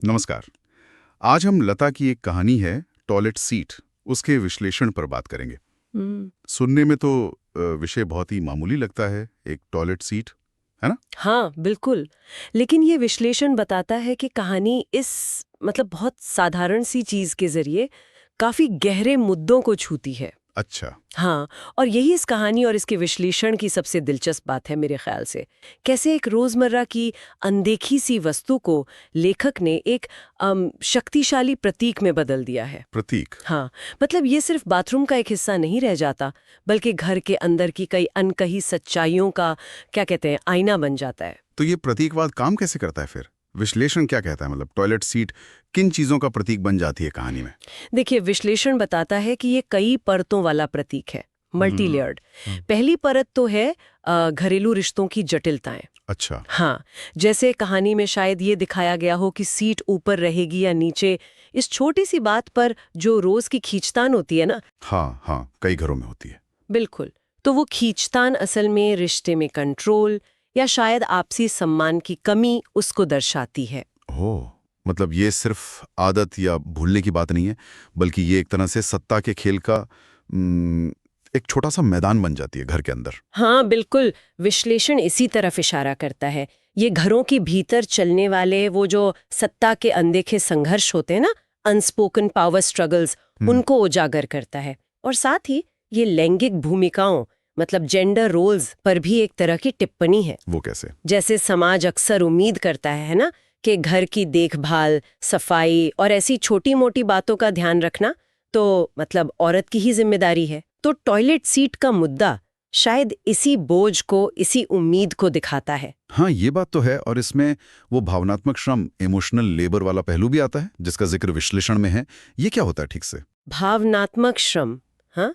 नमस्कार। आज हम लता की एक कहानी है टॉयलेट सीट, उसके विश्लेषण पर बात करेंगे। हम्म। सुनने में तो विषय बहुत ही मामूली लगता है, एक टॉयलेट सीट, है ना? हाँ, बिल्कुल। लेकिन ये विश्लेषण बताता है कि कहानी इस बहुत साधारण सी चीज के जरिए काफी गहरे मुद्दों को छूती है। अच्छा। हाँ, और यही इस कहानी और इसके विश्लेषण की सबसे दिलचस्प बात है मेरे ख्याल से। कैसे एक रोजमर्रा की अनदेखी सी वस्तु को लेखक ने एक शक्तिशाली प्रतीक में बदल दिया है। प्रतीक। हाँ, ये सिर्फ बाथरूम का एक हिस्सा नहीं रह जाता, बल्कि घर के अंदर की कई अनकही सच्चाइयों का क्या कहते हैं आईना बन जाता है। तो ये प्रतीकवाद काम कैसे करता है फिर? विश्लेषण क्या कहता है, मतलब टॉयलेट सीट किन चीजों का प्रतीक बन जाती है कहानी में? देखिए, विश्लेषण बताता है कि ये कई परतों वाला प्रतीक है, मल्टी हम्म। लेयर्ड। पहली परत तो है घरेलू रिश्तों की जटिलताएं। अच्छा। हाँ, जैसे कहानी में शायद ये दिखाया गया हो कि सीट ऊपर रहेगी या नीचे, इस छोटी सी बात पर जो रोज की खींचतान होती है ना। हाँ हाँ, कई घरों में होती है। बिल्कुल। तो वो खींचतान असल में रिश्ते में कंट्रोल या शायद आपसी सम्मान की कमी उसको दर्शाती है। हो, मतलब ये सिर्फ आदत या भूलने की बात नहीं है, बल्कि ये एक तरह से सत्ता के खेल का एक छोटा सा मैदान बन जाती है घर के अंदर। हाँ, बिल्कुल। विश्लेषण इसी तरफ इशारा करता है। ये घरों के भीतर चलने वाले वो जो सत्ता के अनदेखे संघर्ष होते हैं ना, अनस्पोकन पावर स्ट्रगल्स, उनको उजागर करता है। और साथ ही ये लैंगिक भूमिकाओं जेंडर रोल्स पर भी एक तरह की टिप्पणी है। वो कैसे? जैसे समाज अक्सर उम्मीद करता है ना, कि घर की देखभाल, सफाई और ऐसी छोटी मोटी बातों का ध्यान रखना तो औरत की ही जिम्मेदारी है। तो टॉयलेट सीट का मुद्दा शायद इसी बोझ को, इसी उम्मीद को दिखाता है। हाँ, ये बात तो है, और इसमें वो भावनात्मक श्रम, इमोशनल लेबर वाला पहलू भी आता है, जिसका जिक्र विश्लेषण में है। ये क्या होता है ठीक से? भावनात्मक श्रम, हाँ,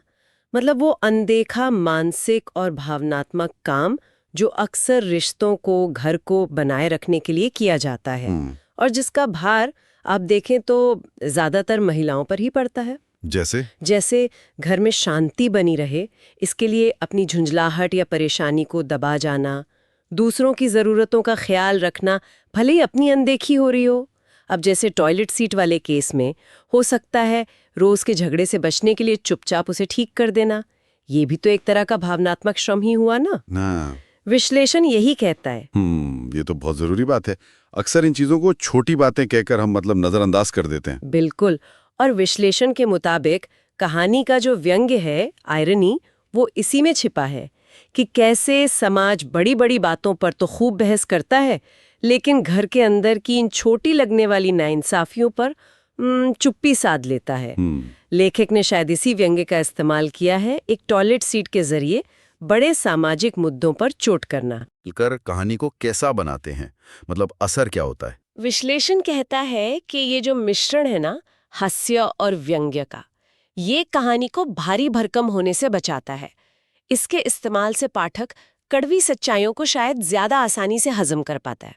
वो अनदेखा मानसिक और भावनात्मक काम जो अक्सर रिश्तों को, घर को बनाए रखने के लिए किया जाता है, और जिसका भार आप देखें तो ज्यादातर महिलाओं पर ही पड़ता है। जैसे घर में शांति बनी रहे, इसके लिए अपनी झुंझलाहट या परेशानी को दबा जाना, दूसरों की जरूरतों का ख्याल रखना, भले ही अपनी अनदेखी हो रही हो। अब जैसे टॉयलेट सीट वाले केस में हो सकता है रोज के झगड़े से बचने के लिए चुपचाप उसे ठीक कर देना। ये भी तो एक तरह का भावनात्मक श्रम ही हुआ ना। विश्लेषण यही कहता है। ये तो बहुत जरूरी बात है। अक्सर इन चीजों को छोटी बातें कहकर हम नजरअंदाज कर देते हैं। बिल्कुल। और विश्लेषण के मुताबिक कहानी का जो व्यंग्य है, आयरनी, वो इसी में छिपा है कि कैसे समाज बड़ी बड़ी बातों पर तो खूब बहस करता है, लेकिन घर के अंदर की इन छोटी लगने वाली नाइंसाफियों पर चुप्पी साध लेता है। लेखक ने शायद इसी व्यंग्य का इस्तेमाल किया है एक टॉयलेट सीट के जरिए बड़े सामाजिक मुद्दों पर चोट करना। कहानी को कैसा बनाते हैं, असर क्या होता है? विश्लेषण कहता है कि ये जो मिश्रण है ना, हास्य और व्यंग्य का, ये कहानी को भारी भरकम होने से बचाता है। इसके इस्तेमाल से पाठक कड़वी सच्चाइयों को शायद ज्यादा आसानी से हजम कर पाता है।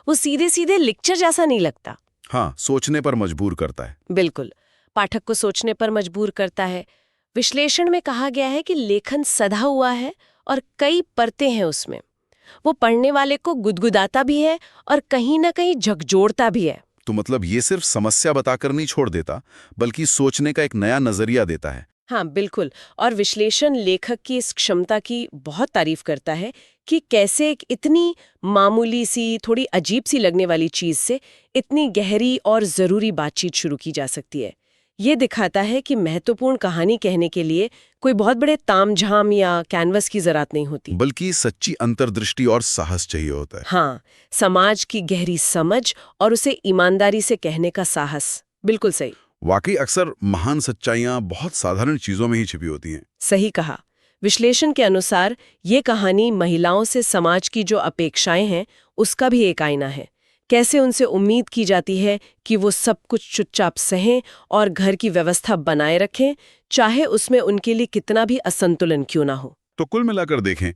वो सीधे सीधे लेक्चर जैसा नहीं लगता। हाँ, सोचने पर मजबूर करता है। बिल्कुल, पाठक को सोचने पर मजबूर करता है। विश्लेषण में कहा गया है कि लेखन सधा हुआ है और कई परतें हैं उसमें। वो पढ़ने वाले को गुदगुदाता भी है और कहीं ना कहीं झकझोरता भी है। तो ये सिर्फ समस्या बताकर नहीं छोड़ देता, बल्कि सोचने का एक नया नजरिया देता है। हाँ, बिल्कुल। और विश्लेषण लेखक की इस क्षमता की बहुत तारीफ करता है कि कैसे एक इतनी मामूली सी, थोड़ी अजीब सी लगने वाली चीज से इतनी गहरी और जरूरी बातचीत शुरू की जा सकती है। ये दिखाता है कि महत्वपूर्ण कहानी कहने के लिए कोई बहुत बड़े तामझाम या कैनवस की जरूरत नहीं होती, बल्कि सच्ची अंतर्दृष्टि और साहस चाहिए होता है। हाँ, समाज की गहरी समझ और उसे ईमानदारी से कहने का साहस। बिल्कुल सही। वाकई अक्सर महान सच्चाइयां बहुत साधारण चीजों में ही छिपी होती हैं। सही कहा। विश्लेषण के अनुसार ये कहानी महिलाओं से समाज की जो अपेक्षाएं हैं उसका भी एक आईना है। कैसे उनसे उम्मीद की जाती है कि वो सब कुछ चुपचाप सहें और घर की व्यवस्था बनाए रखें, चाहे उसमें उनके लिए कितना भी असंतुलन क्यों ना हो। तो कुल मिलाकर देखें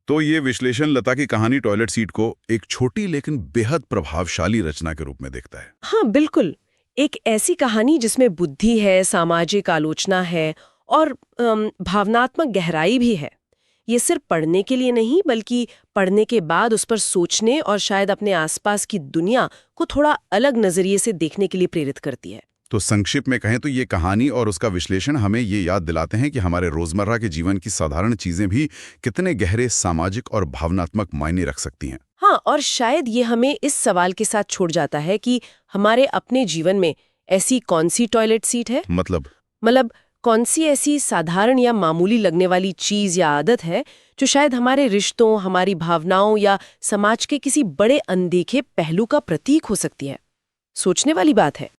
तो ये विश्लेषण लता की कहानी टॉयलेट सीट को एक छोटी लेकिन बेहद प्रभावशाली रचना के रूप में देखता है। हाँ, बिल्कुल। एक ऐसी कहानी जिसमें बुद्धि है, सामाजिक आलोचना है और भावनात्मक गहराई भी है। ये सिर्फ पढ़ने के लिए नहीं बल्कि पढ़ने के बाद उस पर सोचने और शायद अपने आसपास की दुनिया को थोड़ा अलग नजरिए से देखने के लिए प्रेरित करती है। तो संक्षिप्त में कहें तो ये कहानी और उसका विश्लेषण हमें ये याद दिलाते हैं कि हमारे रोजमर्रा के जीवन की साधारण चीजें भी कितने गहरे सामाजिक और भावनात्मक मायने रख सकती हैं। हाँ, और शायद ये हमें इस सवाल के साथ छोड़ जाता है कि हमारे अपने जीवन में ऐसी कौन सी टॉयलेट सीट है, मतलब कौन सी ऐसी साधारण या मामूली लगने वाली चीज या आदत है जो शायद हमारे रिश्तों, हमारी भावनाओं या समाज के किसी बड़े अनदेखे पहलू का प्रतीक हो सकती है। सोचने वाली बात है।